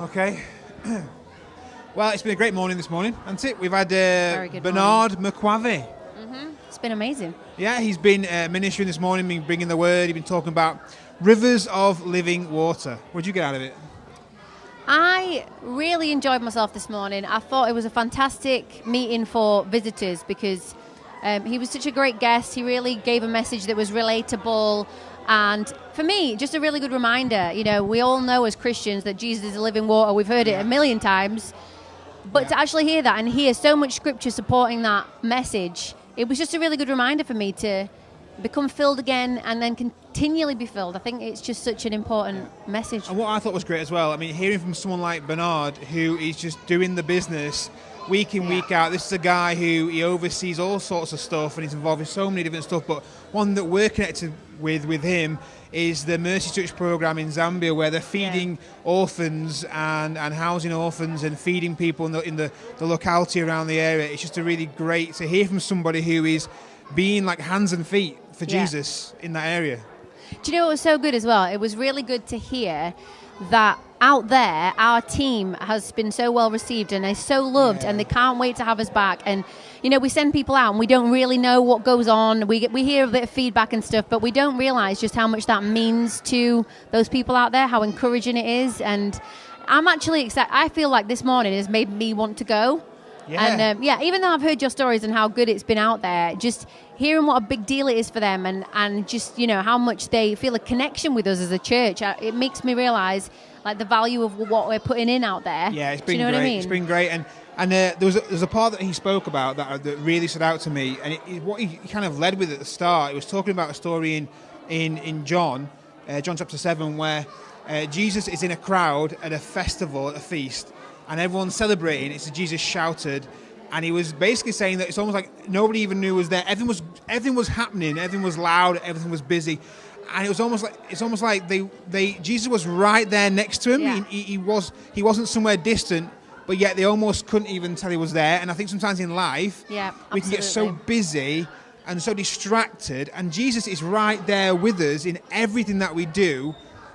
Okay. Well, it's been a great morning this morning, hasn't it? We've had Bernard McQuavey. It's been amazing. Yeah, he's been ministering this morning, been bringing the word. He's been talking about rivers of living water. What did you get out of it? I really enjoyed myself this morning. I thought it was a fantastic meeting for visitors because he was such a great guest. He really gave a message that was relatable. And for me, just a really good reminder. You know, we all know as Christians that Jesus is the living water. We've heard it a million times. But to actually hear that and hear so much scripture supporting that message, it was just a really good reminder for me to become filled again and then continually be filled. I think it's just such an important message. And what I thought was great as well, I mean, hearing from someone like Bernard, who is just doing the business week in, week out. This is a guy who he oversees all sorts of stuff and he's involved in so many different stuff. But one that we're connected with him is the Mercy Touch program in Zambia, where they're feeding orphans and housing orphans and feeding people in the locality around the area. It's just a really great to hear from somebody who is being like hands and feet for Jesus in that area. Do you know what was so good as well? It was really good to hear that out there, our team has been so well received and is so loved, and they can't wait to have us back. And you know, we send people out and we don't really know what goes on. We hear a bit of feedback and stuff, but we don't realise just how much that means to those people out there, how encouraging it is. And I'm actually excited. I feel like this morning has made me want to go. Yeah. And even though I've heard your stories and how good it's been out there, just hearing what a big deal it is for them and just, you know, how much they feel a connection with us as a church, it makes me realise like the value of what we're putting in out there. Yeah, it's been Do you know great. What I mean? It's been great. And there's a part that he spoke about that really stood out to me, and what he kind of led with at the start. He was talking about a story in John chapter 7, where Jesus is in a crowd at a festival, at a feast, and everyone's celebrating. It's Jesus shouted, and he was basically saying that it's almost like nobody even knew was there. Everything was happening. Everything was loud. Everything was busy, and it's almost like Jesus was right there next to him. Yeah. He wasn't somewhere distant. But yet they almost couldn't even tell he was there. And I think sometimes in life, we can get so busy and so distracted. And Jesus is right there with us in everything that we do.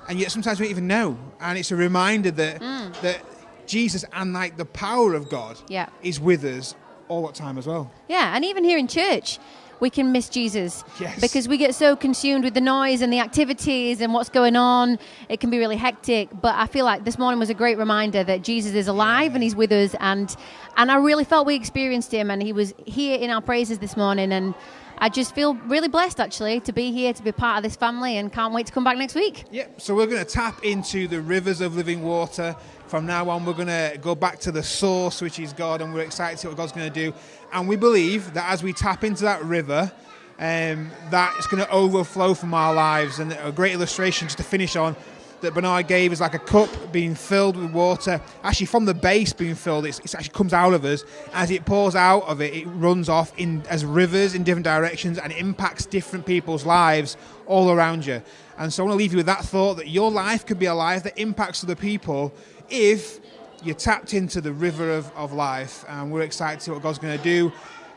And yet sometimes we don't even know. And it's a reminder that Jesus and like the power of God is with us all the time as well. Yeah, and even here in church, we can miss Jesus. Yes. Because we get so consumed with the noise and the activities and what's going on. It can be really hectic. But I feel like this morning was a great reminder that Jesus is alive and he's with us. And I really felt we experienced him, and he was here in our praises this morning. And I just feel really blessed, actually, to be here, to be part of this family, and can't wait to come back next week. Yep, so we're going to tap into the rivers of living water. From now on, we're going to go back to the source, which is God, and we're excited to see what God's going to do. And we believe that as we tap into that river, that it's going to overflow from our lives. And a great illustration, just to finish on, that Bernard gave is like a cup being filled with water. Actually, from the base being filled, it actually comes out of us. As it pours out of it, it runs off as rivers in different directions, and it impacts different people's lives all around you. And so I want to leave you with that thought, that your life could be a life that impacts other people if you're tapped into the river of life. And we're excited to see what God's going to do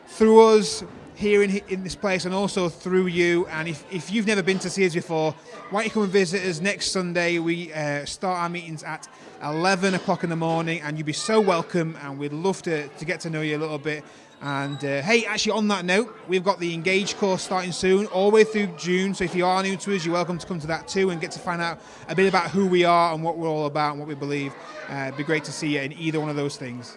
through us here in this place, and also through you. And if you've never been to see us before, why don't you come and visit us next Sunday? We start our meetings at 11 o'clock in the morning, and you'll be so welcome, and we'd love to get to know you a little bit. And hey, actually on that note, we've got the Engage course starting soon, all the way through June. So if you are new to us, you're welcome to come to that too and get to find out a bit about who we are and what we're all about and what we believe. It'd be great to see you in either one of those things.